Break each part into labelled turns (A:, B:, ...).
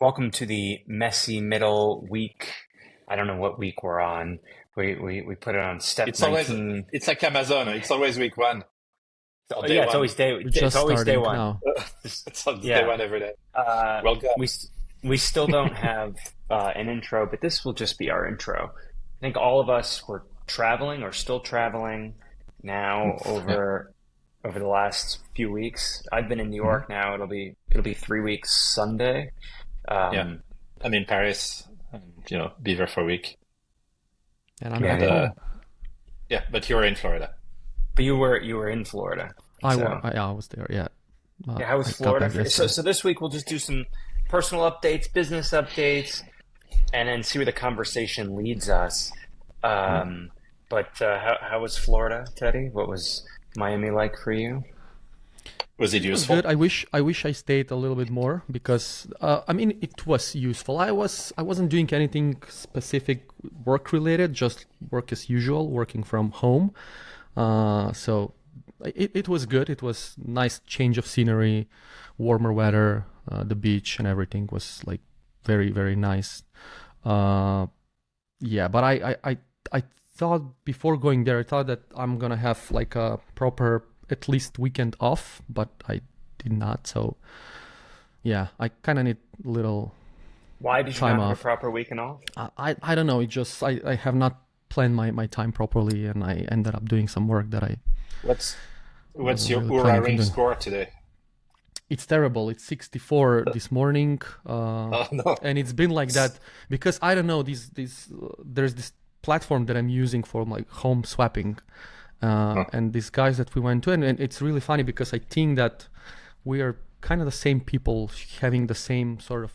A: Welcome to the messy middle week. I don't know what week we're on. We put it on step
B: It's always
A: 19.
B: it's like Amazon. It's always week one or
A: So,
B: day
A: yeah, it's
B: one.
A: always day.
C: We're
A: It's
C: just
A: always day
C: starting
A: one.
C: now.
A: Just-
B: It's on day
A: yeah.
B: one every day.
A: Uh,
B: Welcome.
A: we s- we still don't have an intro, but this will just be our intro. I think all of us were traveling or still traveling now
B: Yeah.
A: over the last few weeks. I've been in New
B: Mhm.
A: York now. It'll be 3 weeks Sunday.
B: Yeah.
A: Um,
B: I'm in Paris and be there for a week.
C: And I'm
A: yeah,
B: And
C: back
A: yeah.
C: home.
B: yeah, but you're in Florida.
A: But you were in Florida, so.
C: I was there, yeah.
A: Yeah, how was
C: I got
A: Florida?
C: back
A: So,
C: yesterday.
A: so this week we'll just do some personal updates, business updates, and then see where the conversation leads us.
B: Mhm.
A: But how was Florida, Teddy? What was Miami like for you?
B: Was it
C: It was good.
B: useful?
C: I wish I stayed a little bit more because I mean it was useful. I wasn't doing anything specific work related, just work as usual, working from home. So it was good. It was nice change of scenery, warmer weather, the beach and everything was like very very nice. Uh, yeah, but I thought before going there, I thought that I'm gonna have like a proper at least weekend off, but I did not. So yeah, I kind of need little
A: Why did you
C: time
A: not have a
C: off.
A: proper weekend off?
C: I don't know. It just I have not planned my time properly, and I ended up doing some work that I
B: What's what's
C: wasn't
B: your
C: really
B: Oura
C: planning to
B: ring
C: do.
B: score today?
C: It's terrible. It's 64 this morning,
B: Oh no.
C: and it's been like that because I don't know. There's this platform that I'm using for like home swapping,
B: Huh.
C: and these guys that we went to, and it's really funny because I think that we are kind of the same people having the same sort of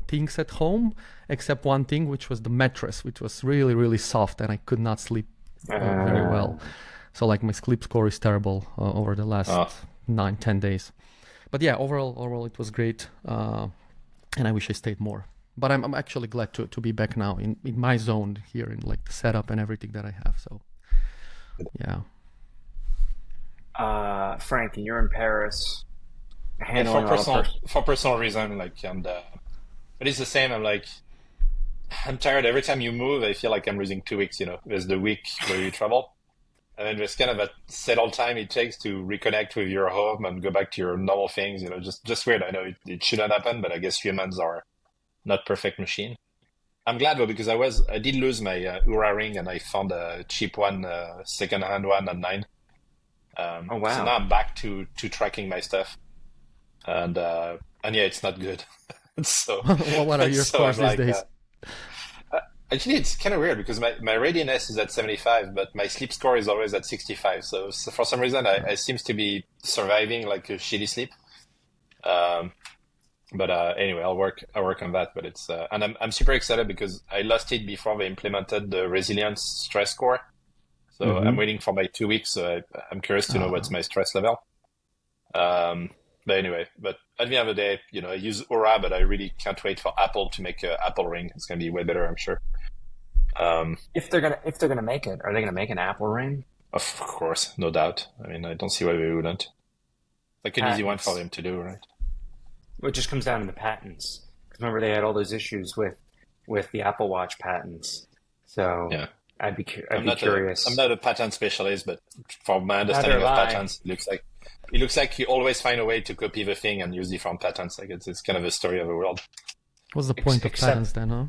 C: things at home, except one thing, which was the mattress, which was really really soft, and I could not sleep very
A: Uh,
C: well. So like my sleep score is terrible over the last
B: Oh,
C: 9-10 days. But yeah, overall it was great, and I wish I stayed more. But I'm actually glad to be back now in my zone here in like the setup and everything that I have. So yeah,
A: Frankie, you're in Paris,
B: yeah, for
A: handling all the
B: personal for personal reason, like but it's the same. I'm tired every time you move. I feel like I'm losing 2 weeks. There's the week where you travel. And then there's kind of a settled time it takes to reconnect with your home and go back to your normal things. Just weird. I know it shouldn't happen, but I guess humans are not perfect machine. I'm glad though because I did lose my Oura ring and I found a cheap one, second-hand one online.
A: Oh
B: So
A: wow.
B: now I'm back to tracking my stuff, and yeah, it's not good. So
C: what are your
B: so I'm
C: scores these
B: like,
C: days?
B: uh, actually, it's kind of weird because my readiness is at 75, but my sleep score is always at 65. So for some reason, I seems to be surviving like a shitty sleep. Um, but anyway, I'll work on that. But and I'm super excited because I lost it before they implemented the resilience stress score. So I'm
A: Mm-hmm.
B: waiting for my 2 weeks. So I'm curious to know what's
C: Uh,
B: my stress level. Um, but anyway, but at the end of the day, I use Aura, but I really can't wait for Apple to make a Apple Ring. It's gonna be way better, I'm sure. Um,
A: If they're gonna make it, are they gonna make an Apple ring?
B: of course, no doubt. I mean, I don't see why we wouldn't. Like an easy one for
A: Patents.
B: them to do, right?
A: Well, it just comes down to the patents. Because remember they had all those issues with the Apple Watch patents. So
B: Yeah.
A: I'd
B: I'm
A: be
B: not a I'm
A: curious.
B: not a patent specialist, but from my
A: Neither
B: understanding
A: have
B: of
A: I.
B: patents, it looks like you always find a way to copy the thing and use different patents. Like it's kind of a story of the world.
C: what's the
A: Ex-
C: point of patents
A: except
C: then, huh?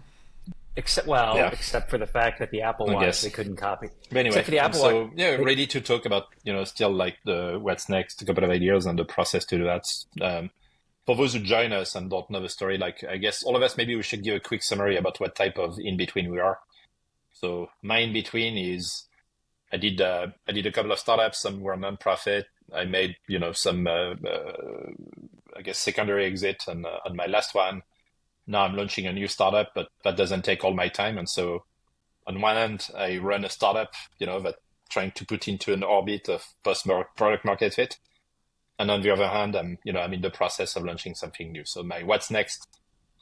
A: except well,
B: Yeah,
A: except for the fact that the Apple
B: I
A: Watch they
B: guess.
A: couldn't copy.
B: But
A: Except
B: anyway,
A: for the
B: and
A: Apple Watch,
B: so yeah,
A: they,
B: ready to talk about still like the what's next, a couple of ideas and the process to do that. For those who join us and don't know the story, like I guess all of us, maybe we should give a quick summary about what type of in between we are. So my in between is I did a couple of startups. Some were nonprofit. I made some I guess secondary exit on my last one. Now I'm launching a new startup, but that doesn't take all my time. And so on one hand, I run a startup, that trying to put into an orbit of post product market fit. And on the other hand, I'm in the process of launching something new. So my what's next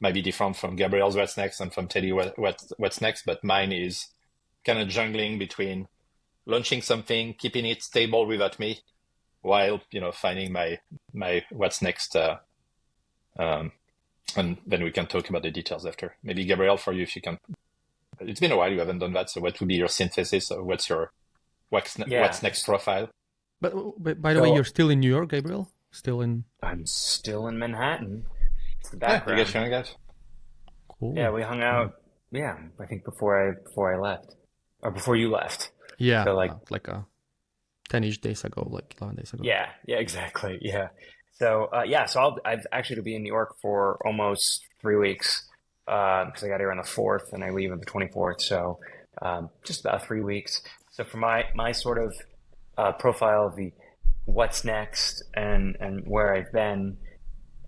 B: might be different from Gabriel's what's next and from Teddy what's next, but mine is kind of jungling between launching something, keeping it stable without me, while finding my what's next um, And then we can talk about the details after. Maybe Gabriel, for you, if you can. It's been a while you haven't done that. So what would be your synthesis, or what's
A: Yeah.
B: next profile?
C: But by the way, you're
A: So
C: still in New York, Gabriel? Still in.
A: I'm still in Manhattan. It's the
B: Ah, you guys
A: background.
B: showing that?
A: Yeah,
C: Cool.
A: we hung
C: Cool.
A: out. Yeah, I think before I left, or before you left.
C: Yeah,
A: So like,
C: like 10-ish days ago, like 11 days ago.
A: yeah, exactly. Yeah. So yeah, so I've actually to be in New York for almost 3 weeks because I got here on the 4th and I leave on the 24th. So just about 3 weeks. So for my sort of profile of the what's next and where I've been,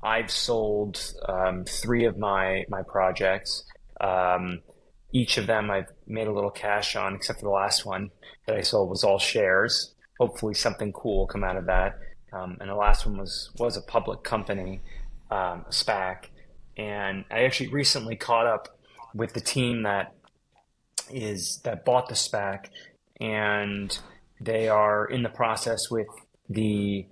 A: I've sold three of my projects. Um, each of them I've made a little cash on, except for the last one that I sold was all shares. Hopefully, something cool will come out of that. And the last one was a public company, a SPAC. And I actually recently caught up with the team that bought the SPAC, and they are in the process with the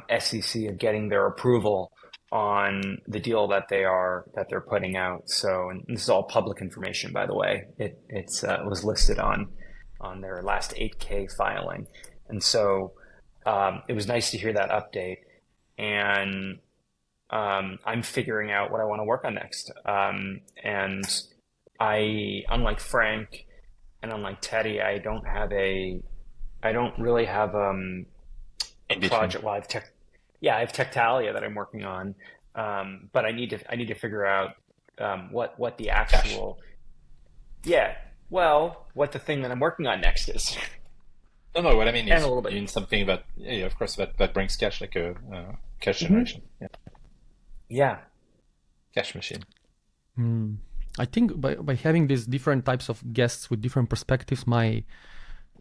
A: SEC of getting their approval on the deal that they're putting out. So, and this is all public information, by the way. It was listed on their last 8K filing, and so it was nice to hear that update. And I'm figuring out what I want to work on next. And unlike Frank and unlike Teddy, I don't really have a
B: In between.
A: project. Well, I have Tectalia that I'm working on, but I need to figure out what the
B: Cash.
A: actual yeah, well, what the thing that I'm working on next is,
B: No, no, what I mean
A: and a
B: is
A: little bit.
B: you need something that, yeah, of course, that brings cash, like a cash
A: Hmm.
B: generation. Yeah,
A: Yeah,
B: cash machine.
C: Hmm. I think by having these different types of guests with different perspectives, my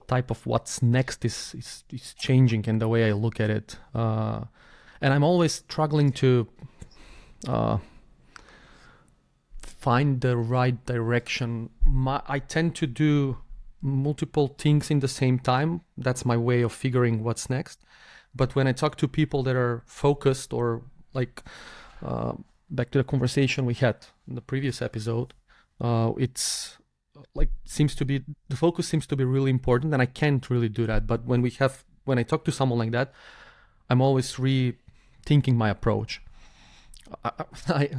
C: type of what's next is changing in the way I look at it. And I'm always struggling to uh, find the right direction. I tend to do multiple things in the same time. That's my way of figuring what's next. But when I talk to people that are focused, or like uh, back to the conversation we had in the previous episode, it's like seems to be the focus seems to be really important, and I can't really do that. But when I talk to someone like that, I'm always rethinking my approach. I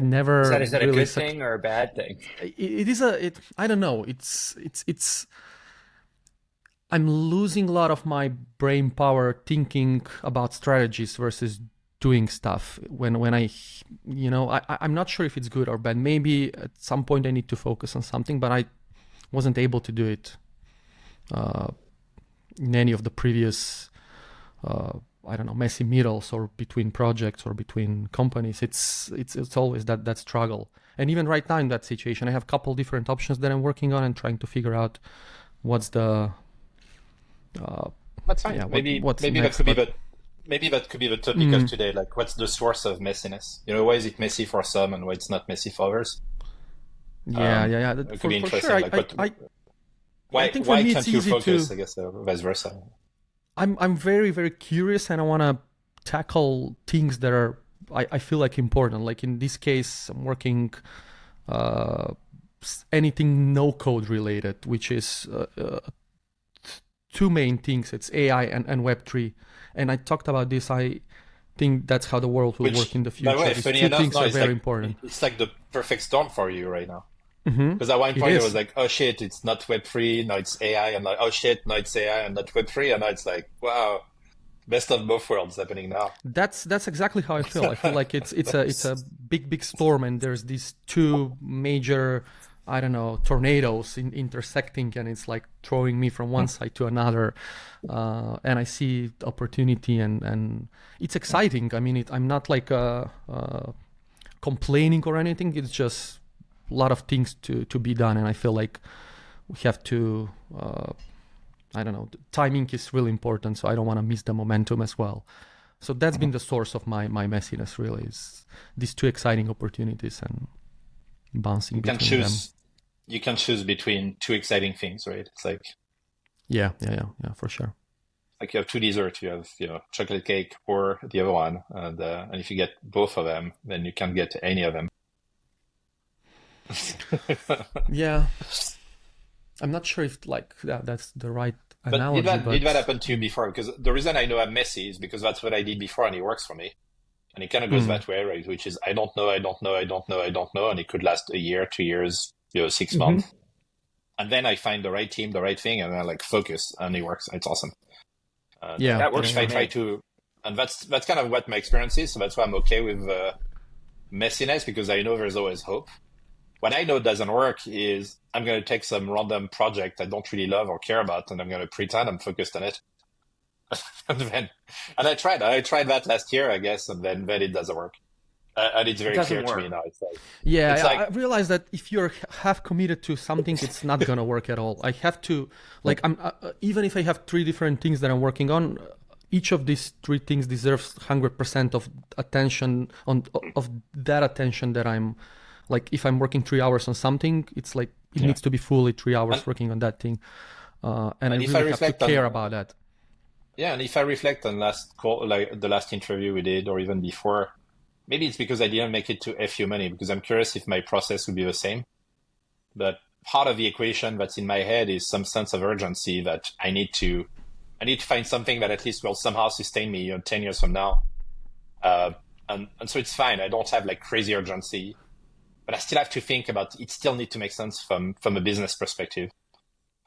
C: never
A: is that a
C: really
A: good thing or a bad thing?
C: it is a it I don't know, it's I'm losing a lot of my brain power thinking about strategies versus doing stuff when I'm not sure if it's good or bad. Maybe at some point I need to focus on something, but I wasn't able to do it uh, in any of the previous I don't know, messy middles or between projects or between companies. It's always that struggle. And even right now in that situation, I have a couple different options that I'm working on and trying to figure out what's the uh,
B: That's fine.
C: yeah what's
B: Maybe that
C: next.
B: could be
C: But
B: the topic of
C: mm,
B: today. Like, what's the source of messiness? You know, why is it messy for some and why it's not messy for others?
C: yeah.
B: It could
C: For
B: be
C: sure,
B: interesting. Like,
C: I think for
B: why
C: me it's
B: can't you
C: easy
B: focus?
C: to.
B: I guess vice versa.
C: I'm very very curious, and I want to tackle things that are I feel like important. Like in this case, I'm working uh, anything no code related, which is two main things. It's AI and Web3. And I talked about this. I think that's how the world will work
B: Which,
C: in the
B: by the
C: future.
B: way,
C: These
B: funny
C: two
B: enough,
C: things
B: no,
C: are very important.
B: it's like the perfect storm for you right now.
C: Hmm.
B: Because at one
C: It
B: point it was
C: is.
B: like, oh shit, it's not Web3, now it's AI. I'm like, oh shit, now it's AI and not Web3. And now it's like, wow, best of both worlds happening now.
C: That's exactly how I feel. I feel like it's a big storm, and there's these two major, I don't know, tornadoes intersecting, and it's like throwing me from one side to another. And I see opportunity, and it's exciting. I mean, I'm not like complaining or anything. It's just a lot of things to be done, and I feel like we have to. I don't know. Timing is really important, so I don't want to miss the momentum as well. So that's been the source of my messiness. Really, is these two exciting opportunities and bouncing
B: You can
C: between them.
B: choose, you can choose between two exciting things, right? It's like,
C: Yeah, for sure.
B: like you have two desserts. You have, chocolate cake or the other one, and if you get both of them, then you can't get any of them.
C: Yeah, I'm not sure if like that's the right
B: But did
C: analogy,
B: that
C: but
B: happen to you before? Because the reason I know I'm messy is because that's what I did before, and it works for me. And it kind of goes
C: mm,
B: that way, right? Which is I don't know, I don't know, I don't know, I don't know, and it could last a year, 2 years, 6 months,
A: Hmm.
B: and then I find the right team, the right thing, and I like focus, and it works. It's awesome. And
C: yeah,
A: That
C: yeah,
A: works
B: if
A: for
B: I
C: yeah.
B: try
A: me.
B: to, and that's kind of what my experience is. So that's why I'm okay with messiness because I know there's always hope. What I know doesn't work is I'm going to take some random project I don't really love or care about, and I'm going to pretend I'm focused on it. And then, and I tried that last year, I guess, and then it doesn't work. And it's
A: It
B: very
A: doesn't
B: clear to me
A: work.
B: now. It's
C: Yeah,
B: like,
C: I realized that if you're half committed to something, it's not gonna work at all. I have to, like, I'm even if I have three different things that I'm working on, each of these three things deserves 100% of attention of that attention that I'm, like, if I'm working 3 hours on something, it's like it
B: yeah.
C: needs to be fully three
B: And
C: hours working on that thing, and I
B: and if I
C: really have to
B: reflect
C: care
B: on
C: about that.
B: yeah, and if I reflect on last call, like the last interview we did, or even before, maybe it's because I didn't make it to FU money because I'm curious if my process would be the same. But part of the equation that's in my head is some sense of urgency that I need to find something that at least will somehow sustain me, 10 years from now. Uh, and so it's fine. I don't have like crazy urgency, but I still have to think about it. Still need to make sense from a business perspective,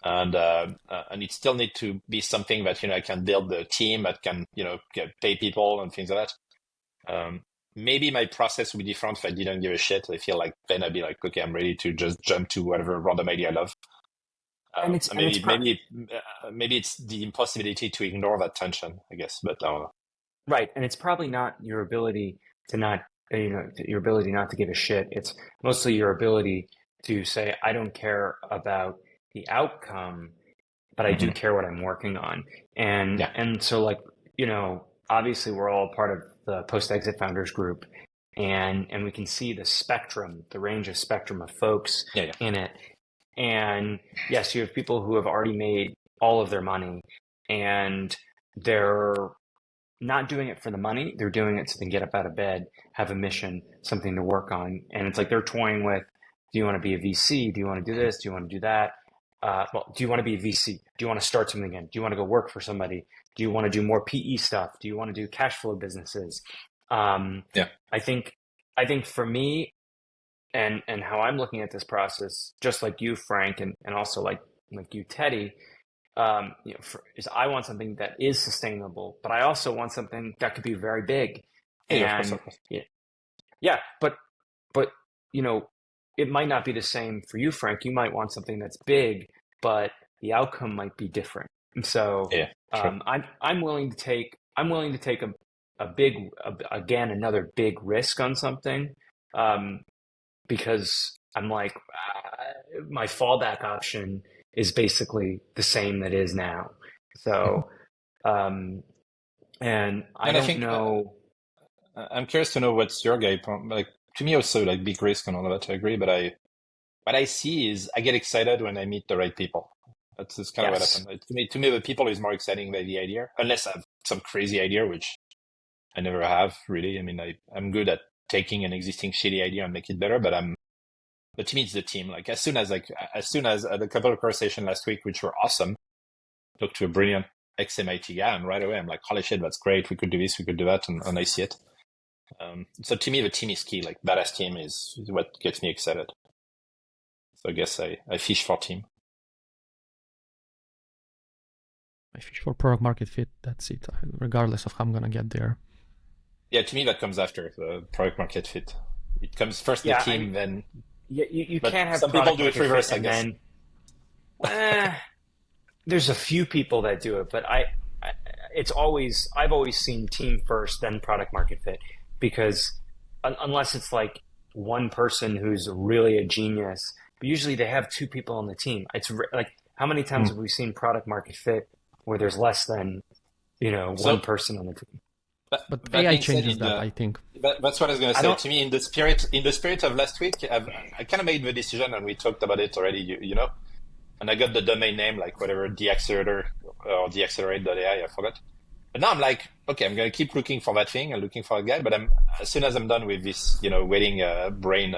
B: and it still need to be something that I can build the team that can pay people and things like that. Maybe my process would be different if I didn't give a shit. I feel like then I'd be like, okay, I'm ready to just jump to whatever random idea I love.
A: And it's
B: And
A: and it's pro
B: maybe it's the impossibility to ignore that tension, I guess. But I don't know.
A: right, and it's probably not your ability to not, your ability not to give a shit. It's mostly your ability to say, I don't care about the outcome, but I do
B: Hmm.
A: care what I'm working on. And
B: Yeah,
A: and so like, obviously we're all part of the post-exit founders group, and we can see the spectrum, the range of spectrum of folks
B: yeah, yeah.
A: in it. And yes, you have people who have already made all of their money and they're not doing it for the money. They're doing it so they can get up out of bed, have a mission, something to work on. And it's like they're toying with, do you want to be a VC? Do you want to do this? Do you want to do that? Well, do you want to be a VC? Do you want to start something again? Do you want to go work for somebody? Do you want to do more PE stuff? Do you want to do cash flow businesses? Um,
B: Yeah.
A: I think, I think for me and how I'm looking at this process, just like you, Frank, and also like you, Teddy, is I want something that is sustainable, but I also want something that could be very big.
B: Yeah, of course,
A: And
B: of course.
A: yeah, yeah, but you know, it might not be the same for you, Frank. You might want something that's big, but the outcome might be different. And so
B: Yeah, sure.
A: I'm willing to take a big again another big risk on something, um, because I'm like my fallback option is basically the same that is now.
B: Mhm.
A: So um, and I
B: And I
A: don't
B: think
A: know.
B: I'm curious to know what's your game. Like to me, also like big risk and all of that. I agree, but what I see is I get excited when I meet the right people. That's kind of what
A: Yes.
B: happened. To me, the people is more exciting than the idea, unless I have some crazy idea, which I never have really. I mean, I'm good at taking an existing shitty idea and make it better, but to me, it's the team. Like as soon as I had a couple of conversations last week, which were awesome, talked to a brilliant ex-MIT guy, and right away I'm like, holy shit, that's great. We could do this, we could do that, and I see it. So to me, the team is key. Like badass team is what gets me excited. So I guess I fish for team.
C: I fish for product market fit. That's it, regardless of how I'm gonna get there.
B: Yeah, to me that comes after the product market fit. It comes first the
A: Yeah,
B: team, then.
A: you
B: But
A: can't have
B: some people
A: product
B: do it
A: market fit
B: reverse, I
A: and
B: guess.
A: then eh, there's a few people that do it, but I it's always I've always seen team first, then product market fit, because unless it's like one person who's really a genius, but usually they have two people on the team. Like how many times
C: Mm.
A: have we seen product market fit where there's less than one
B: So
A: person on the team?
C: But
B: that
C: AI
B: being said,
C: changes that, I think.
B: that's what I was going to
A: I
B: say.
A: don't.
B: To me, in the spirit of last week, I kind of made the decision, and we talked about it already. and I got the domain name, like whatever, the accelerator or the accelerate.ai, I forgot. But now I'm like, okay, I'm going to keep looking for that thing and looking for a guy. But as soon as I'm done with this, waiting brain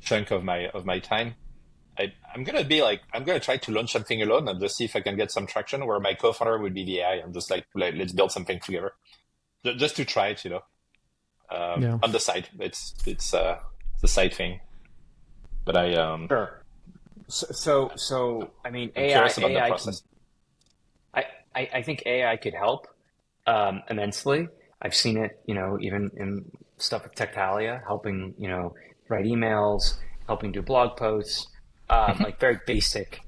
B: chunk of my time, I'm going to be like, I'm going to try to launch something alone and just see if I can get some traction where my co-founder would be the AI and just like let's build something together. Just to try it,
C: Yeah.
B: on the side. It's the side thing. But
A: Sure. So I mean,
B: I'm curious about the
A: AI can,
B: process.
A: I think AI could help immensely. I've seen it, even in stuff with Tectalia, helping, write emails, helping do blog posts, like very basic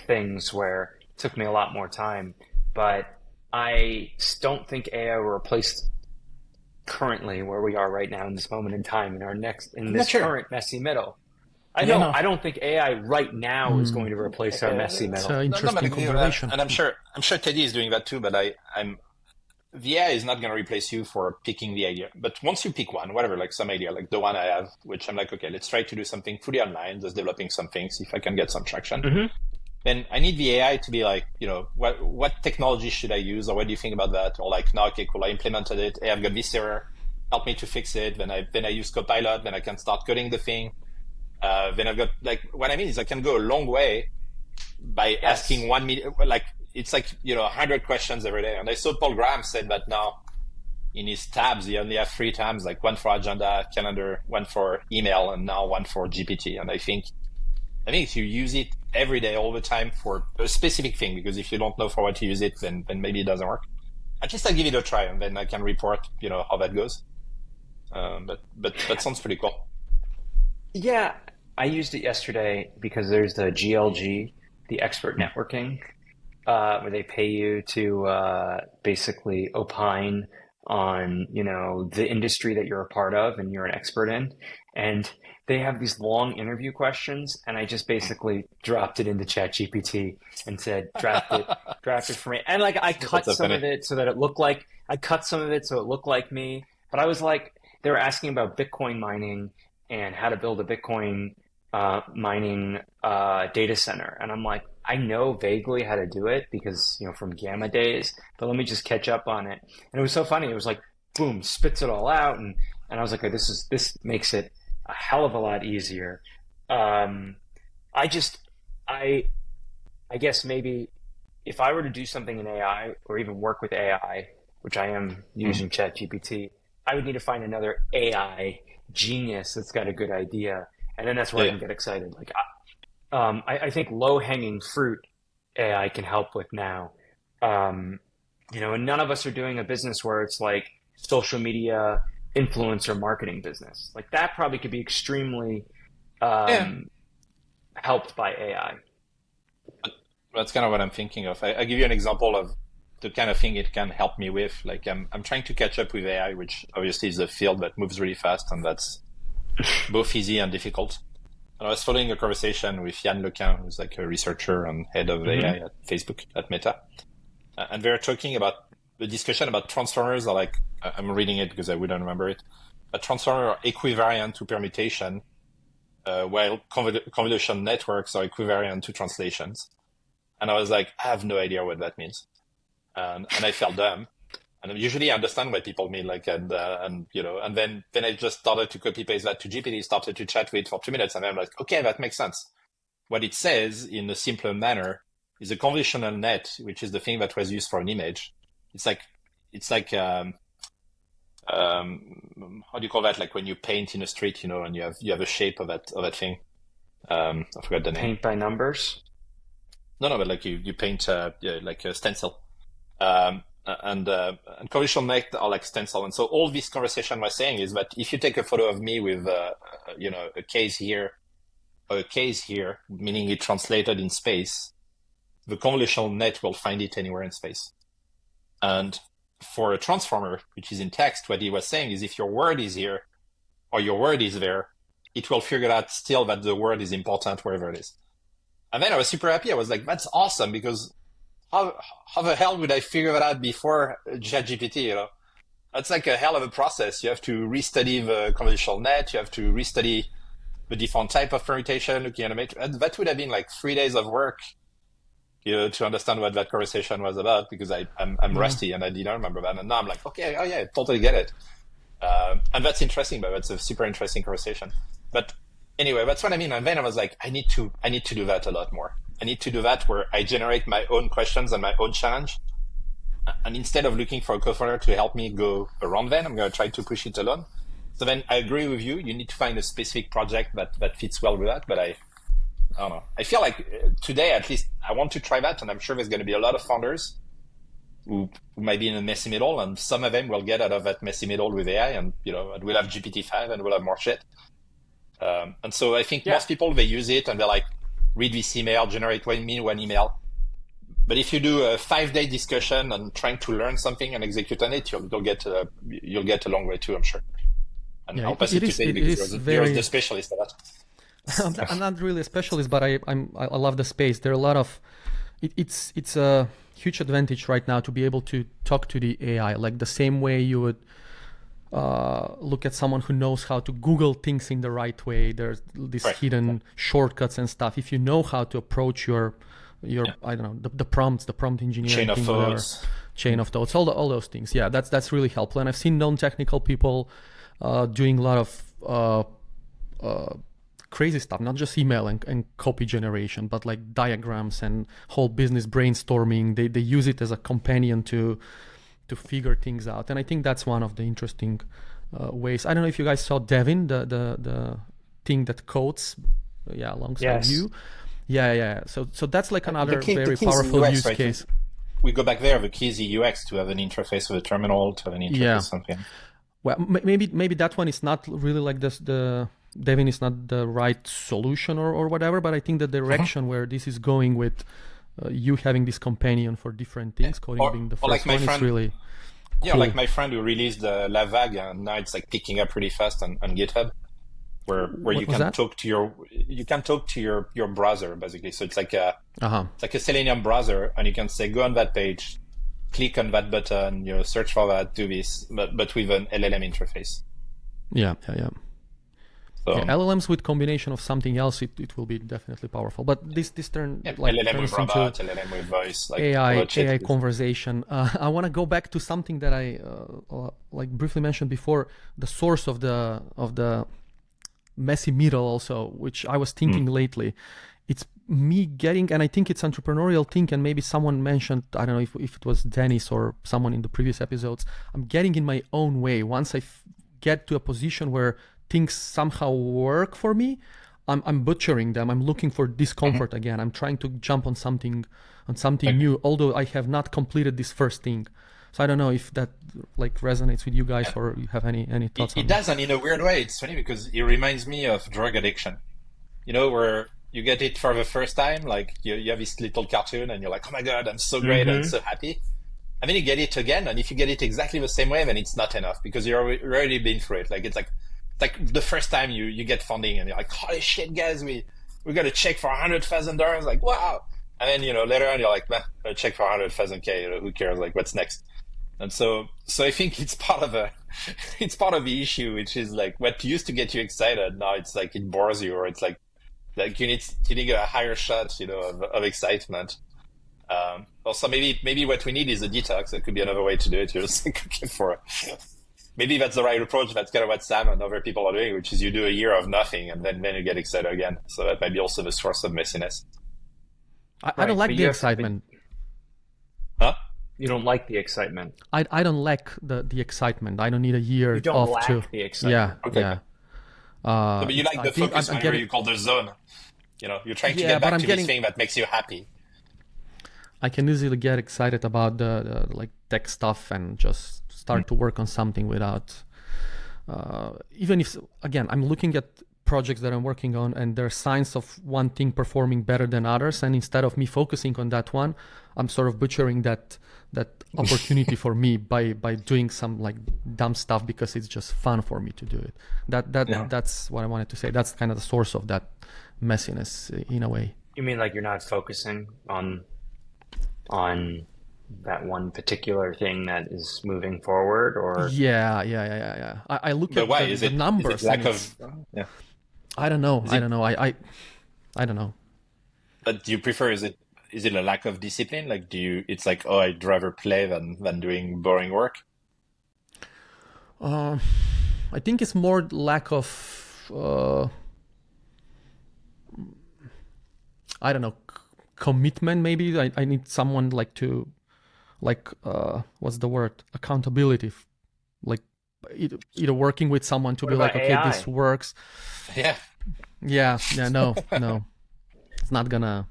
A: things where it took me a lot more time. But don't think AI will replace currently where we are right now in this moment in time in
B: I'm not
A: this
B: sure.
A: current messy middle.
B: Yeah, no.
A: I don't think AI right now is going to replace our messy
C: It's an
A: middle.
B: No, but
C: interesting observation.
B: and I'm sure Teddy is doing that too. But I'm the AI is not going to replace you for picking the idea. But once you pick one, whatever, like some idea, like the one I have, which I'm like, okay, let's try to do something fully online, just developing some things, see if I can get some traction.
A: Hmm.
B: Then I need the AI to be like, what technology should I use, or what do you think about that? Or like, no, okay, cool, I implemented it. Hey, I've got this error. Help me to fix it. Then I use Copilot. Then I can start coding the thing. Then I've got like what I mean is I can go a long way by asking
A: Yes.
B: 1 million. Like it's like 100 questions every day. And I saw Paul Graham said that now in his tabs he only have 3 tabs, like one for agenda, calendar, one for email, and now one for GPT. And I think if you use it every day, all the time for a specific thing, because if you don't know for what to use it, then maybe it doesn't work. At least I give it a try, and then I can report, how that goes. But that sounds pretty cool.
A: Yeah, I used it yesterday because there's the GLG, the expert networking, where they pay you to basically opine on, the industry that you're a part of and you're an expert in. And they have these long interview questions, and I just basically dropped it into ChatGPT and said, draft it for me. And like
B: That's so funny.
A: I cut some of it so it looked like me. But I was like, they were asking about Bitcoin mining and how to build a Bitcoin mining data center. And I'm like, I know vaguely how to do it because, from Gamma days, but let me just catch up on it. And it was so funny. It was like, boom, spits it all out. And I was like, oh, this makes it a hell of a lot easier. Um, I just, I guess maybe if I were to do something in AI or even work with AI, which I am
B: Mhm.
A: using ChatGPT, I would need to find another AI genius that's got a good idea, and then that's where
B: Yeah,
A: I
B: yeah.
A: can get excited. Like, I think low hanging fruit AI can help with now. And none of us are doing a business where it's like social media influencer marketing business. Like that probably could be extremely
B: Yeah.
A: um, helped by AI.
B: That's kind of what I'm thinking of. I give you an example of the kind of thing it can help me with. Like I'm trying to catch up with AI, which obviously is a field that moves really fast, and that's both easy and difficult. And I was following a conversation with Yann Lequin, who's like a researcher and head of AI
A: Hmm.
B: at Facebook at Meta, and they were talking about the discussion about transformers. Are like I'm reading it because I wouldn't remember it. A transformer are equivariant to permutation, while convolution networks are equivariant to translations. And I was like, I have no idea what that means. And I felt dumb. And I usually understand what people mean, like, and then I just started to copy paste that to GPT, started to chat with it for 2 minutes, and then I'm like, okay, that makes sense. What it says in a simpler manner is a convolutional net, which is the thing that was used for an image. It's like, it's like, how do you call that? Like when you paint in a street, and you have a shape of that thing. I forgot the name.
A: Paint by numbers.
B: No, no, but like you paint yeah, like a stencil. And convolutional net are like stencil. And so all this conversation was saying is that if you take a photo of me with a case here or a case here, meaning it translated in space, the convolutional net will find it anywhere in space. And for a transformer, which is in text, what he was saying is if your word is here or your word is there, it will figure out still that the word is important wherever it is. And then I was super happy. I was like, that's awesome because how how the hell would I figure that out before ChatGPT? That's like a hell of a process. You have to restudy the convolutional net. You have to restudy the different type of permutation, looking at a matrix. That would have been like 3 days of work, to understand what that conversation was about, because I'm
C: Yeah.
B: rusty and I didn't remember that. And now I'm like, okay, oh yeah, I totally get it. And that's interesting, but that's a super interesting conversation. But anyway, that's what I mean. And then I was like, I need to do that a lot more. I need to do that where I generate my own questions and my own challenge. And instead of looking for a co-founder to help me go around them, I'm going to try to push it alone. So then I agree with you. You need to find a specific project that fits well with that. But I don't know. I feel like today, at least, I want to try that. And I'm sure there's going to be a lot of founders who might be in a messy middle, and some of them will get out of that messy middle with AI, and we'll have GPT-5 and we'll have more shit. And so I think most people, they use it and they're like, read this email, generate one email. But if you do a 5-day discussion and trying to learn something and execute on it, you'll get a long way too, I'm sure. And I'll pass it to Dave because you're the specialist of that.
C: I'm not really a specialist, but I love the space. There are a lot of it's a huge advantage right now to be able to talk to the AI, like the same way you would look at someone who knows how to Google things in the right way. There's these hidden shortcuts and stuff. If you know how to approach your I don't know, the prompt engineering, chain of thoughts, all those things. Yeah, that's really helpful. And I've seen non-technical people doing a lot of crazy stuff, not just email and copy generation, but like diagrams and whole business brainstorming. They use it as a companion to figure things out. And I think that's one of the interesting ways. I don't know if you guys saw Devin, the thing that codes alongside you. Yeah. So that's like another very powerful
B: UX,
C: use
B: right?
C: case.
B: We go back there. The key is the UX, to have an interface with a terminal, to have an interface with something.
C: Well, maybe that one is not really like this. The Devin is not the right solution or whatever, but I think the direction where this is going with you having this companion for different things, coding being the first like one, is really cool.
B: Yeah, like my friend who released the La Vague, and now it's like picking up really fast on GitHub, where you can talk to your browser basically. So it's like a Selenium browser, and you can say, go on that page, click on that button, search for that, do this, but with an LLM interface.
C: Yeah.
B: So,
C: LLMs with combination of something else, it will be definitely powerful. But this turn
B: LLM with robot, LLM with voice, like
C: AI conversation. I want to go back to something that I like briefly mentioned before, the source of the messy middle also, which I was thinking lately. It's me getting, and I think it's entrepreneurial thing, and maybe someone mentioned, I don't know if it was Dennis or someone in the previous episodes, I'm getting in my own way. Once I get to a position where things somehow work for me, I'm butchering them. I'm looking for discomfort again. I'm trying to jump on something new, although I have not completed this first thing. So I don't know if that like resonates with you guys, or you have any thoughts on
B: it. It does, and in a weird way, it's funny because it reminds me of drug addiction. Where you get it for the first time, like you have this little cartoon and you're like, oh my God, I'm so great and so happy. And then you get it again, and if you get it exactly the same way, then it's not enough because you've already been through it. Like it's like the first time you get funding and you're like, holy shit, guys, we got a check for $100,000. Like, wow. And then, later on you're like, man, a check for 100,000 K, who cares? Like, what's next? And so I think it's part of the issue, which is like what used to get you excited. Now it's like, it bores you, or it's like you need a higher shot, of excitement. Also maybe what we need is a detox. That could be another way to do it. You're just like, okay, maybe that's the right approach. That's kind of what Sam and other people are doing, which is you do a year of nothing and then you get excited again. So that might be also the source of messiness.
C: I don't like the excitement.
B: Huh?
A: You don't like the excitement.
C: I don't like the excitement. I don't need a year.
A: You don't lack the excitement.
C: Yeah. Okay. Yeah.
B: But you like the focus whenever you call the zone. You're trying to get back to this thing that makes you happy.
C: I can easily get excited about the like tech stuff and just start to work on something without even if, again, I'm looking at projects that I'm working on and there are signs of one thing performing better than others, and instead of me focusing on that one, I'm sort of butchering that opportunity for me by doing some like dumb stuff because it's just fun for me to do it. That's what I wanted to say. That's kind of the source of that messiness in a way.
A: You mean like you're not focusing on that one particular thing that is moving forward, or?
C: Yeah. I look at the numbers.
B: Is it lack of,
C: I don't know.
B: Is
C: I
B: it,
C: don't know. I don't know.
B: but do you prefer, is it a lack of discipline? Like, it's like, oh, I'd rather play than doing boring work?
C: Uh, I think it's more lack of I don't know, commitment. Maybe I need someone like to like what's the word, accountability, like either working with someone to
A: What
C: be like,
A: about
C: okay, this
A: AI?
C: works.
B: Yeah.
C: Yeah, no, it's not gonna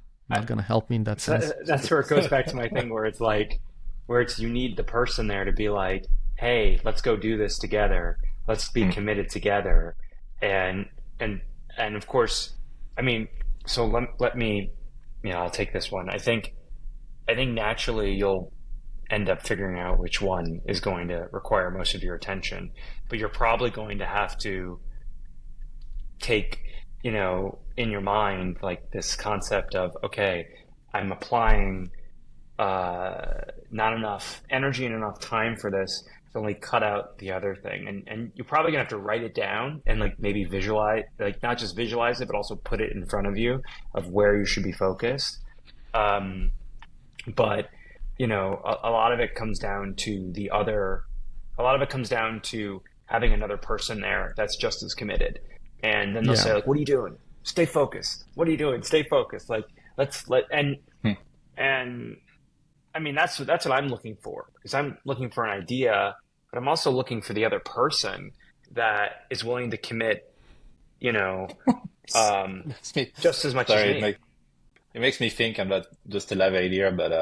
C: help me in that
A: So
C: sense.
A: that's where it goes back to my thing where it's like, where it's you need the person there to be like, hey, let's go do this together. Let's be
B: Hmm.
A: committed together. And and and of course, I mean, so let me, I'll take this one. I think naturally you'll end up figuring out which one is going to require most of your attention, but you're probably going to have to take, in your mind, like this concept of, okay, I'm applying not enough energy and enough time for this to only cut out the other thing. And you're probably gonna have to write it down and like maybe visualize, like not just visualize it, but also put it in front of you of where you should be focused. Um, but a lot of it comes down to a lot of it comes down to having another person there that's just as committed. And then they'll
C: Yeah,
A: say like, what are you doing? Stay focused. What are you doing? Stay focused. Like, let's let
B: Hmm.
A: and I mean, that's what I'm looking for, because I'm looking for an idea, but I'm also looking for the other person that is willing to commit, you know, um,
B: Makes me,
A: just as much as
B: sorry,
A: me.
B: it makes me think, I'm not just a live idea, but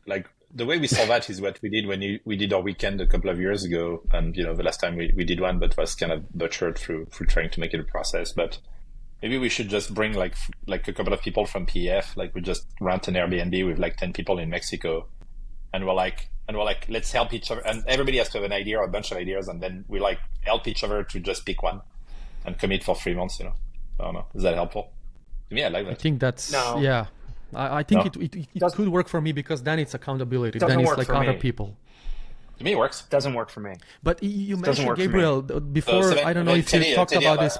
B: like the way we solve that is what we did when we did our weekend a couple of years ago, and the last time we did one, but was kind of butchered through trying to make it a process. But maybe we should just bring like a couple of people from PF, like we just rent an Airbnb with like 10 people in Mexico, and we're like, let's help each other, and everybody has to have an idea or a bunch of ideas, and then we like help each other to just pick one and commit for 3 months. I don't know. Is that helpful? To me, I like
C: I
B: that.
C: think that's
A: No,
C: yeah. I think
B: No,
C: it
A: doesn't
C: could work for me because then it's accountability. Then
A: doesn't
C: it's
A: work
C: like
A: for
C: other
A: me.
C: people.
B: to me it works.
A: Doesn't work for me.
C: But you
A: Doesn't
C: mentioned
A: work for me.
C: Gabriel
B: So
C: before.
B: Seven,
C: I don't know if you talked
B: Teddy,
C: about this.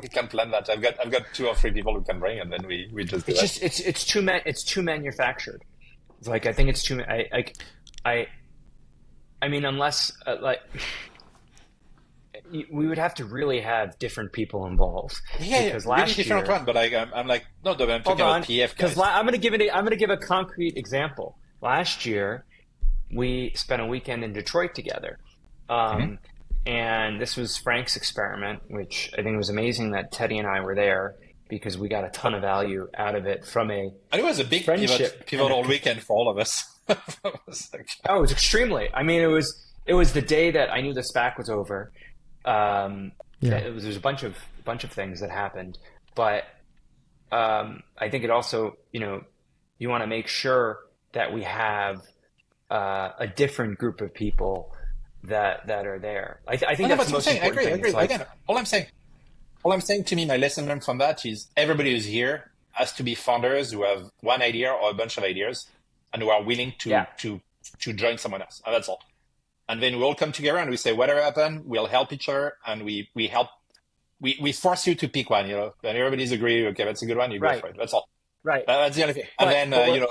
B: we can plan that. I've got 2 or 3 people who can bring, and then we just do
A: It's
B: that.
A: just it's too manufactured. It's like I think it's too. I I mean, unless like we would have to really have different people involved,
B: Yeah, yeah,
A: because
B: really
A: last
B: different
A: year,
B: one. But I'm like, no, but I'm
A: hold
B: talking about
A: on,
B: PF
A: because
B: guys.
A: I'm going to give a concrete example. Last year, we spent a weekend in Detroit together.
B: Hmm.
A: Um, and this was Frank's experiment, which I think was amazing that Teddy and I were there, because we got a ton of value out of it from a
B: And it was a big
A: friendship and a
B: pivotal weekend for all of us. It was like,
A: oh, it was extremely. I mean, it was the day that I knew the SPAC was over. Um,
C: Yeah,
A: there's a bunch of things that happened, but I think it also, you want to make sure that we have a different group of people that are there. I
B: oh
A: think
B: no,
A: that's
B: but
A: the
B: I'm
A: most
B: saying, I
A: important
B: agree, I
A: thing. It's
B: agree.
A: like,
B: Again, all I'm saying to me, my lesson learned from that is everybody who's here has to be founders who have one idea or a bunch of ideas and who are willing
A: yeah,
B: to join someone else. And that's all. And then we all come together and we say, whatever happened, we'll help each other, and we help. We force you to pick one, and everybody's agree. Okay, that's a good one. You go
A: right,
B: for it. That's all.
A: right.
B: That's the only thing. And
A: But
B: then,
A: but what?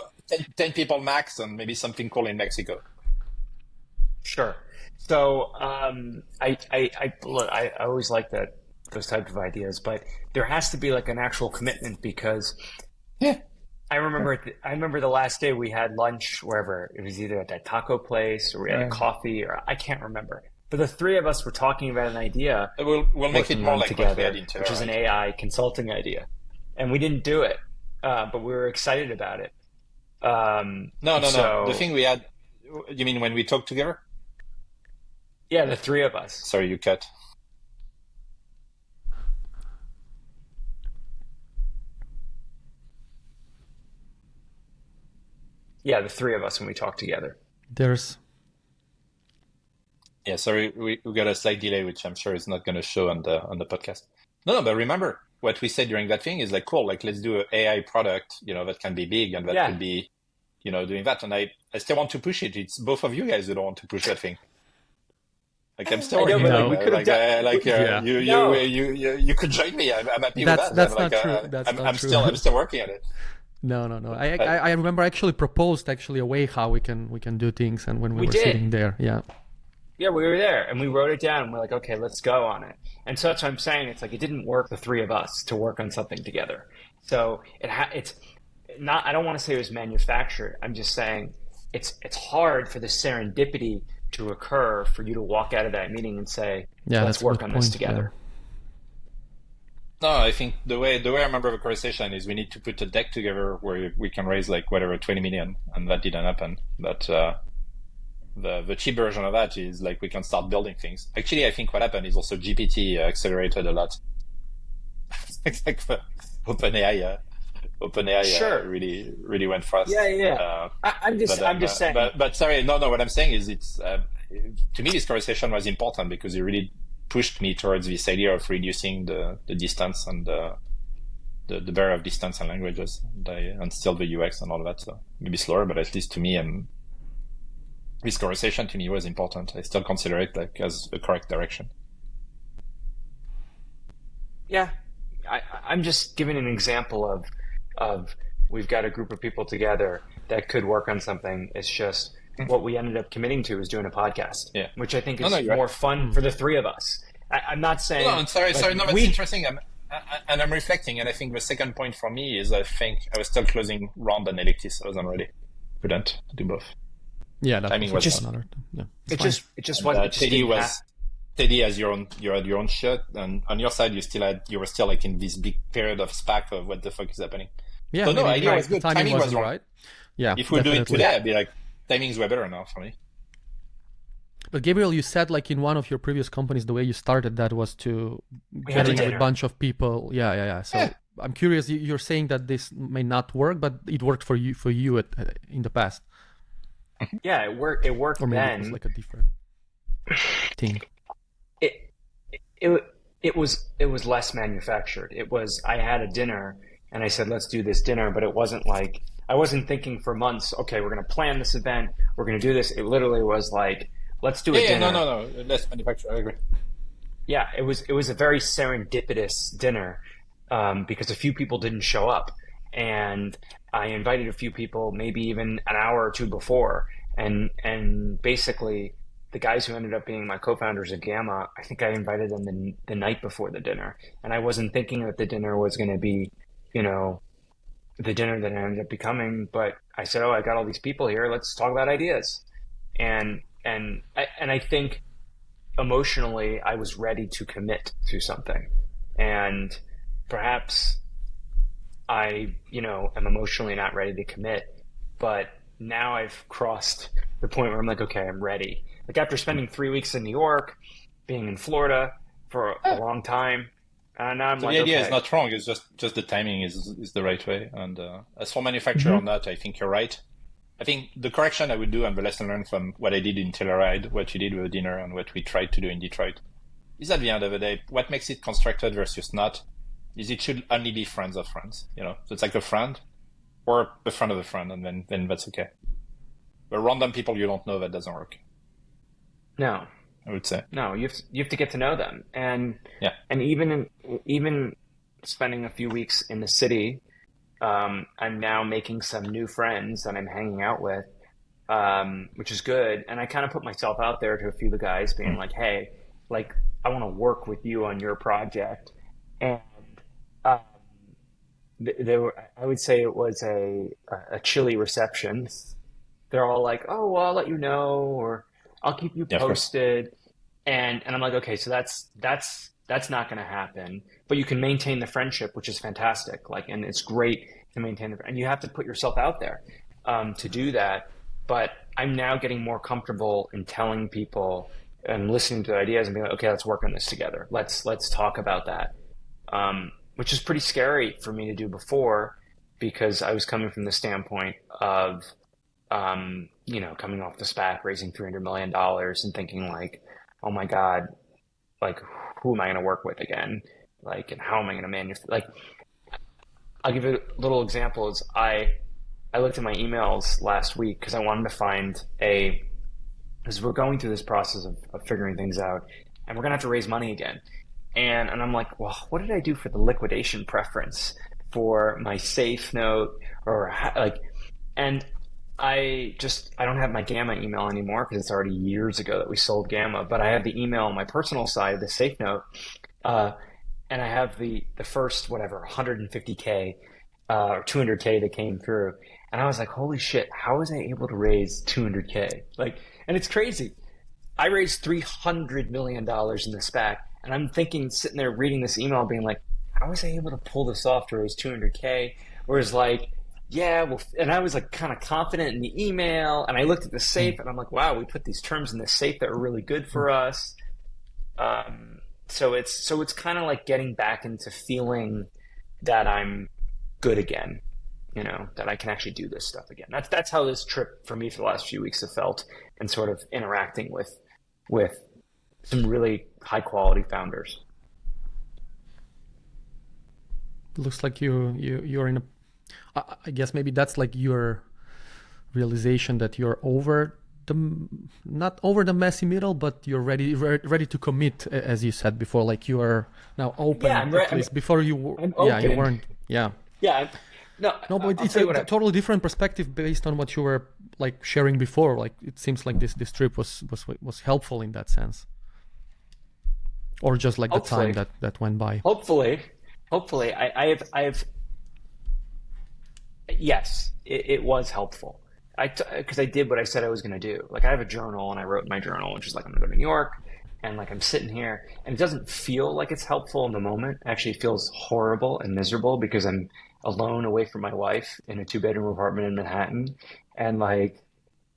B: 10 people max, and maybe something cool in Mexico.
A: Sure. So look, I always like that, those types of ideas, but there has to be like an actual commitment, because
B: Yeah.
A: I remember the last day we had lunch wherever it was, either at that taco place or we had a coffee, or I can't remember. But the three of us were talking about an idea,
B: We'll make it
A: working
B: more
A: on
B: like what we had
A: together,
B: in
A: which is an
B: Terra.
A: AI consulting idea, and we didn't do it, but we were excited about it. Um,
B: No, no, no. The
A: so
B: thing we had, you mean when we talked together?
A: yeah, the three of us.
B: Sorry, you cut.
A: Yeah, the three of us when we talked together.
C: there's
B: Yeah, sorry, we got a slight delay, which I'm sure is not going to show on the podcast. No, no, but remember what we said during that thing is like, cool, like let's do an AI product, that can be big and that
A: Yeah,
B: could be, doing that. And I still want to push it. It's both of you guys who don't want to push that thing. Like I'm still
A: I know,
B: working
A: but
B: on
A: like
B: it.
C: No.
A: we could have done.
C: Yeah.
B: You could join me. I'm happy with
C: That's
B: that.
C: that's not true. That's not true.
B: I'm still working on it.
C: No, no, no.
B: Uh,
C: I remember I actually proposed actually a way how we can do things, and when we
A: We
C: were
A: did.
C: sitting there, yeah,
A: Yeah, we were there and we wrote it down. We're like, okay, let's go on it. And so that's what I'm saying. It's like it didn't work, the three of us, to work on something together. So it's not. I don't want to say it was manufactured. I'm just saying it's hard for the serendipity to occur for you to walk out of that meeting and say,
C: yeah,
A: let's
C: that's a
A: work
C: good
A: on this
C: point. Yeah,
A: together.
B: No, I think the way I remember the conversation is we need to put a deck together where we can raise like whatever 20 million, and that didn't happen. But the cheap version of that is like we can start building things. Actually, I think what happened is also GPT accelerated a lot. It's like OpenAI
A: Sure.
B: really went fast.
A: Yeah, yeah, yeah.
B: Uh,
A: I'm just saying.
B: but sorry, no. What I'm saying is, it's to me this conversation was important because it really pushed me towards this idea of reducing the distance and the barrier of distance and languages, and still the UX and all of that. So maybe slower, but at least to me, and this conversation to me was important. I still consider it like as a correct direction.
A: Yeah, I'm just giving an example of we've got a group of people together that could work on something. It's just what we ended up committing to is doing a podcast,
B: Yeah.
A: which I think
B: No, no,
A: is
B: you're right.
A: more fun for the three of us. I'm not
B: No,
A: saying
B: I'm sorry,
A: like
B: No, that's
A: we.
B: interesting. And I'm reflecting, and I think the second point for me is I think I was still closing round and elliptis. I wasn't ready. Couldn't do both.
C: yeah, that
B: Timing
C: was
B: was
C: another. Yeah, it's
A: It
C: fine.
A: just
B: And
A: wasn't. It just
B: Teddy
A: didn't happen.
B: was Teddy has you had your own shit, and on your side you were still like in this big period of SPAC of what the fuck is happening.
C: Yeah,
B: So no,
C: maybe
B: idea was
C: the
B: good.
C: timing
B: Timing was
C: wasn't
B: wrong.
C: right. Yeah,
B: If we do it
C: definitely.
B: today, I'd be like, timing's way better now for me.
C: But Gabriel, you said like in one of your previous companies, the way you started that was to
A: We had a
C: getting with a
A: dinner.
C: bunch of people. Yeah, yeah, yeah. So
B: Yeah.
C: I'm curious. You're saying that this may not work, but it worked for you in the past,
A: Yeah, it worked. It worked
C: or maybe it was
A: then.
C: like a different thing.
A: It it it was less manufactured. It was I had a dinner and I said let's do this dinner, but it wasn't like I wasn't thinking for months. Okay, we're gonna plan this event. We're gonna do this. It literally was like let's do a
B: Yeah, no,
A: dinner.
B: no. Less manufacturer. I agree.
A: Yeah, it was a very serendipitous dinner because a few people didn't show up, and I invited a few people, maybe even an hour or two before, and basically the guys who ended up being my co-founders at Gamma, I think I invited them the night before the dinner, and I wasn't thinking that the dinner was going to be, you know, the dinner that it ended up becoming, but I said, oh, I got all these people here, let's talk about ideas, and I think emotionally I was ready to commit to something. And perhaps I, am emotionally not ready to commit, but now I've crossed the point where I'm like, okay, I'm ready. Like after spending 3 weeks in New York, being in Florida for a long time, and now I'm
B: So
A: like,
B: the idea is
A: okay,
B: not wrong. It's just the timing is the right way. And as for manufacturer
C: Hmm.
B: on that, I think you're right. I think the correction I would do and the lesson learned from what I did in Telluride, what you did with the dinner, and what we tried to do in Detroit is at the end of the day, what makes it constructed versus not is it should only be friends of friends. So it's like a friend or a friend of a friend, and then that's okay. But random people you don't know, that doesn't work.
A: no,
B: I would say,
A: no, you have to get to know them, and
B: yeah.
A: even spending a few weeks in the city, I'm now making some new friends that I'm hanging out with, which is good. And I kind of put myself out there to a few of the guys, being like, "Hey, like I want to work with you on your project." And um, there were, I would say, it was a chilly reception. They're all like, "Oh, well, I'll let you know, or I'll keep you
B: Yeah, of course.
A: posted." And I'm like, okay, so that's not going to happen. But you can maintain the friendship, which is fantastic. Like, and it's great to maintain and you have to put yourself out there to do that. But I'm now getting more comfortable in telling people and listening to ideas and being like, okay, let's work on this together. Let's talk about that, which is pretty scary for me to do before because I was coming from the standpoint of coming off the SPAC, raising $300 million and thinking like, oh my God, like who am I going to work with again? Like, and how am I going to like, I'll give you a little example is I looked at my emails last week because I wanted to find a because we're going through this process of figuring things out, and we're gonna have to raise money again. And I'm like, well, what did I do for the liquidation preference for my safe note like, and I don't have my Gamma email anymore because it's already years ago that we sold Gamma, but I have the email on my personal side, the safe note, uh, and I have the first whatever 150K or 200K that came through, and I was like, holy shit, how was I able to raise 200K? Like, and it's crazy. I raised $300 million in this SPAC, and I'm thinking, sitting there reading this email, being like, how was I able to pull this off to raise 200K? Whereas like, yeah, well, and I was like kind of confident in the email, and I looked at the safe, and I'm like, wow, we put these terms in the safe that are really good for us. So it's kind of like getting back into feeling that I'm good again, that I can actually do this stuff again. That's how this trip for me for the last few weeks have felt, and sort of interacting with some really high quality founders.
C: Looks like you're in a. I guess maybe that's like your realization that you're over the not over the messy middle, but you're ready to commit, as you said before. Like you are now open,
A: Yeah,
C: at least before you were.
A: I'm
C: Yeah, you
A: open.
C: weren't. Yeah.
A: Yeah, no,
C: No, but
A: I'll
C: it's
A: tell
C: a
A: you what.
C: totally different perspective based on what you were like sharing before. Like it seems like this trip was helpful in that sense, or just like the time
A: Hopefully,
C: that went by.
A: hopefully, I have. Yes, it was helpful. Because I did what I said I was going to do. Like I have a journal, and I wrote in my journal, which is like I'm going to go to New York, and like I'm sitting here, and it doesn't feel like it's helpful in the moment. It actually feels horrible and miserable because I'm alone away from my wife in a 2 bedroom apartment in Manhattan, and like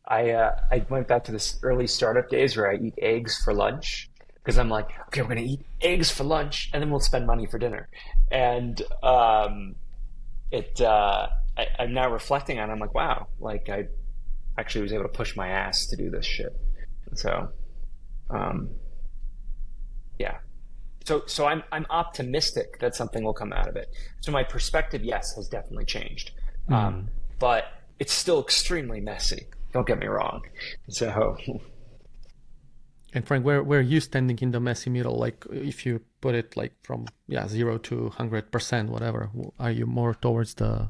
A: I went back to this early startup days where I eat eggs for lunch because I'm like, okay, we're going to eat eggs for lunch, and then we'll spend money for dinner, and it. I'm now reflecting on it, I'm like, wow, like I actually was able to push my ass to do this shit. So, um, yeah. So I'm optimistic that something will come out of it. So my perspective, yes, has definitely changed.
C: Mm.
A: But it's still extremely messy. Don't get me wrong. So,
C: And Frank, where are you standing in the messy middle? Like if you put it like from 0 to 100%, whatever, are you more towards the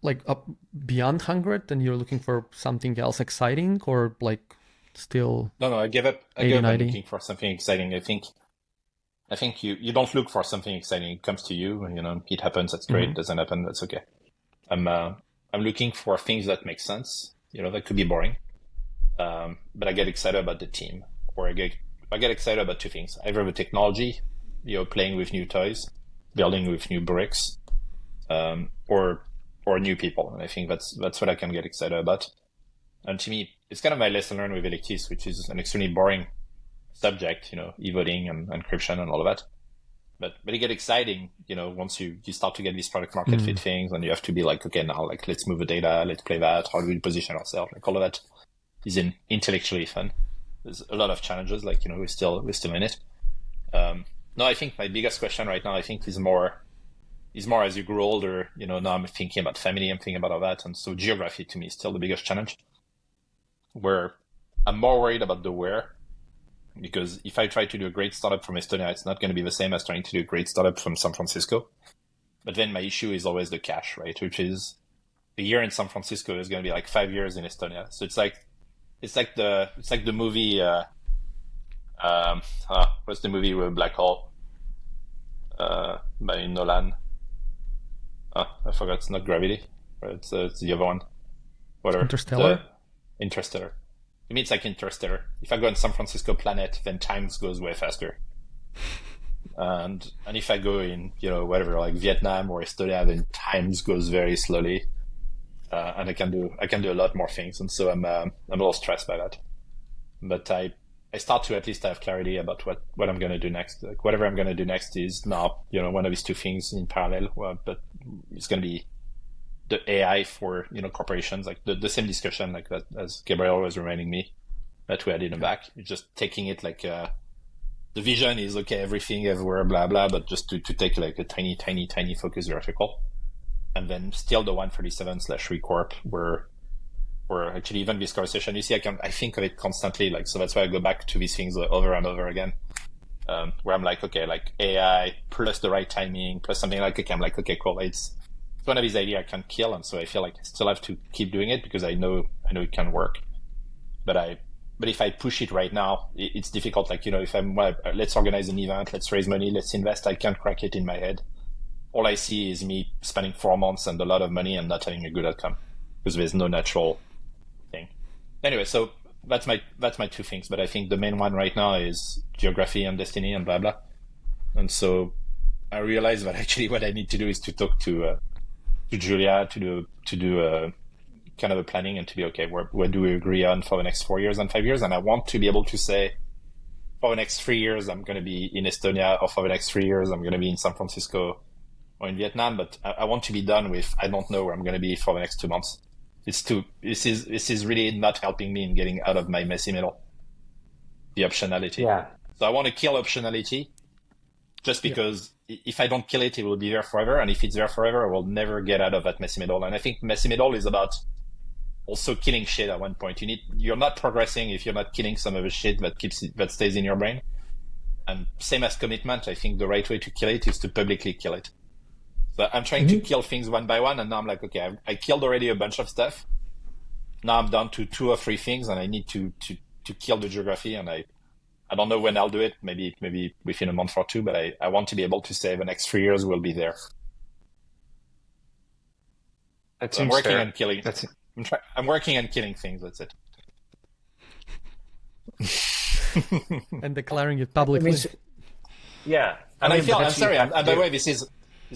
C: like up beyond 100 and you're looking for something else exciting, or like still
B: No, I give up. I
C: 80,
B: give up on
C: 90?
B: looking for something exciting. I think you don't look for something exciting. It comes to you. It happens. That's great.
C: Mm-hmm.
B: It doesn't happen. That's okay. I'm looking for things that make sense. That could be boring. But I get excited about the team, or I get excited about two things: either the technology, playing with new toys, building with new bricks, or new people. And I think that's what I can get excited about. And to me, it's kind of my lesson learned with electives, which is an extremely boring subject, e-voting and encryption and all of that. But it get exciting, once you start to get these product market fit things, and you have to be like, okay, now like let's move the data, let's play that. How do we position ourselves? Like all of that is intellectually fun. There's a lot of challenges, like we're still in it. No, I think my biggest question right now, I think, is more as you grow older. Now I'm thinking about family, I'm thinking about all that, and so geography to me is still the biggest challenge. Where I'm more worried about the where, because if I try to do a great startup from Estonia, it's not going to be the same as trying to do a great startup from San Francisco. But then my issue is always the cash, right? Which is a year in San Francisco is going to be like 5 years in Estonia. So it's like the movie. What's the movie with Black Hole? By Nolan. I forgot. It's not Gravity. Right? It's the other one. Whatever.
C: Interstellar?
B: Interstellar. To me, it's like Interstellar. If I go on San Francisco planet, then time goes way faster. And if I go in, whatever, like Vietnam or Estonia, then time goes very slowly. And I can do a lot more things. And so I'm a little stressed by that. But I start to at least have clarity about what I'm going to do next. Like whatever I'm going to do next is not, one of these two things in parallel, but it's going to be the AI for, corporations, like the same discussion like that as Gabriel was reminding me that we had in the back. It's just taking it like, the vision is okay, everything, everywhere, blah, blah, but just to take like a tiny, tiny, tiny focus vertical. And then still the 137/3 Corp, where or actually even this conversation. You see, I think of it constantly. Like, so that's why I go back to these things over and over again. Where I'm like, okay, like AI plus the right timing plus something like, okay, I'm like, okay, cool. It's one of these ideas I can't kill, and so I feel like I still have to keep doing it because I know it can work. But if I push it right now, it's difficult. Like, if I'm, well, let's organize an event, let's raise money, let's invest. I can't crack it in my head. All I see is me spending 4 months and a lot of money and not having a good outcome because there's no natural thing. Anyway, so that's my two things. But I think the main one right now is geography and destiny and blah blah. And so I realized that actually what I need to do is to talk to Julia to do a kind of a planning and to be okay. What do we agree on for the next 4 years and 5 years? And I want to be able to say, for the next 3 years I'm going to be in Estonia, or for the next 3 years I'm going to be in San Francisco or in Vietnam. But I want to be done with, I don't know where I'm going to be for the next 2 months. This is really not helping me in getting out of my messy middle, the optionality.
A: Yeah.
B: So I want to kill optionality just because if I don't kill it, it will be there forever. And if it's there forever, I will never get out of that messy middle. And I think messy middle is about also killing shit at one point. You're not progressing if you're not killing some of the shit that stays in your brain. And same as commitment, I think the right way to kill it is to publicly kill it. So I'm trying to kill things one by one, and now I'm like, okay, I killed already a bunch of stuff. Now I'm down to 2 or 3 things, and I need to kill the geography. And I don't know when I'll do it. Maybe within a month or 2. But I want to be able to say the next 3 years will be there.
A: That's
B: I'm working on killing.
A: That's
B: I'm working on killing things. That's it.
C: And declaring it publicly.
A: Yeah.
B: And I feel, I'm sorry, and by the way, this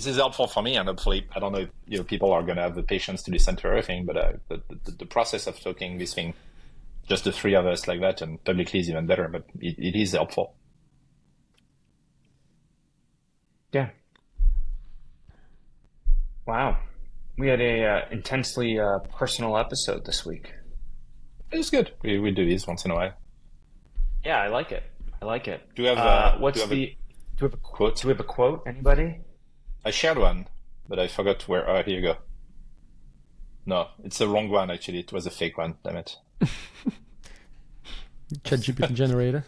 B: is helpful for me, and hopefully, I don't know if people are going to have the patience to listen to everything, but the process of talking this thing, just the 3 of us like that, and publicly is even better, but it is helpful.
A: Yeah. Wow. We had a intensely personal episode this week.
B: It's good. We do this once in a while.
A: Yeah, I like it.
B: Do you have
A: do we have a quote? Do we have a quote? Anybody?
B: I shared one, but I forgot where. Oh, here you go. No, it's the wrong one, actually. It was a fake one. Damn it.
C: ChatGPT generated.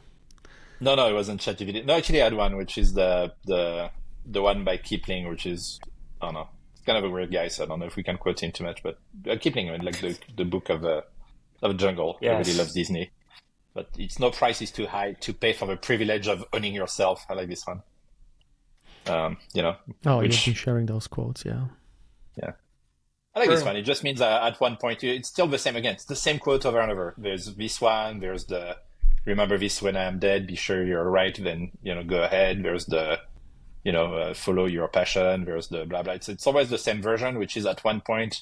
B: No, it wasn't ChatGPT. No, actually, I had one, which is the one by Kipling, which is, I don't know. It's kind of a weird guy, so I don't know if we can quote him too much, but Kipling, like the book of jungle.
A: Yes.
B: Everybody loves Disney. But it's no price is too high to pay for the privilege of owning yourself. I like this one.
C: Oh, you've been sharing those quotes, yeah.
B: Yeah. I like this one. It just means at one point, it's still the same again. It's the same quote over and over. There's this one. There's the, remember this when I am dead, be sure you're right, then, go ahead. There's the, follow your passion. There's the blah, blah. It's always the same version, which is at one point,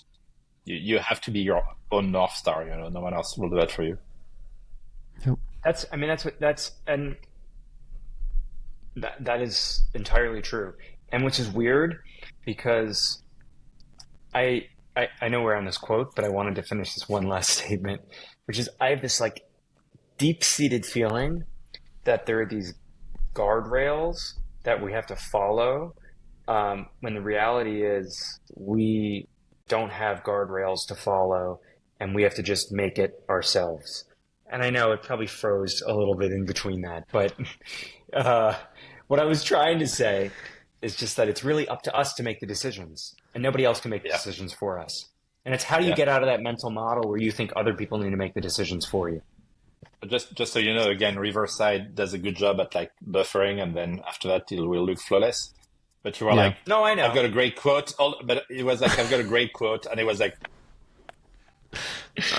B: you have to be your own North Star. No one else will do that for you.
C: Yep.
A: That is entirely true. And which is weird because I know we're on this quote, but I wanted to finish this one last statement, which is I have this like deep-seated feeling that there are these guardrails that we have to follow, when the reality is we don't have guardrails to follow and we have to just make it ourselves. And I know it probably froze a little bit in between that, but what I was trying to say is just that it's really up to us to make the decisions, and nobody else can make the decisions for us. And it's how do you get out of that mental model where you think other people need to make the decisions for you?
B: Just so you know, again, Riverside does a good job at like buffering, and then after that it will look flawless. But you were like,
A: no, I know.
B: I've got a great quote. But it was like, I've got a great quote, and it was like,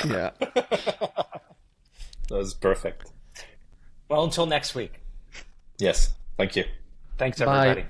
C: yeah.
B: That was perfect.
A: Well, until next week.
B: Yes. Thank you.
A: Thanks, everybody.
C: Bye.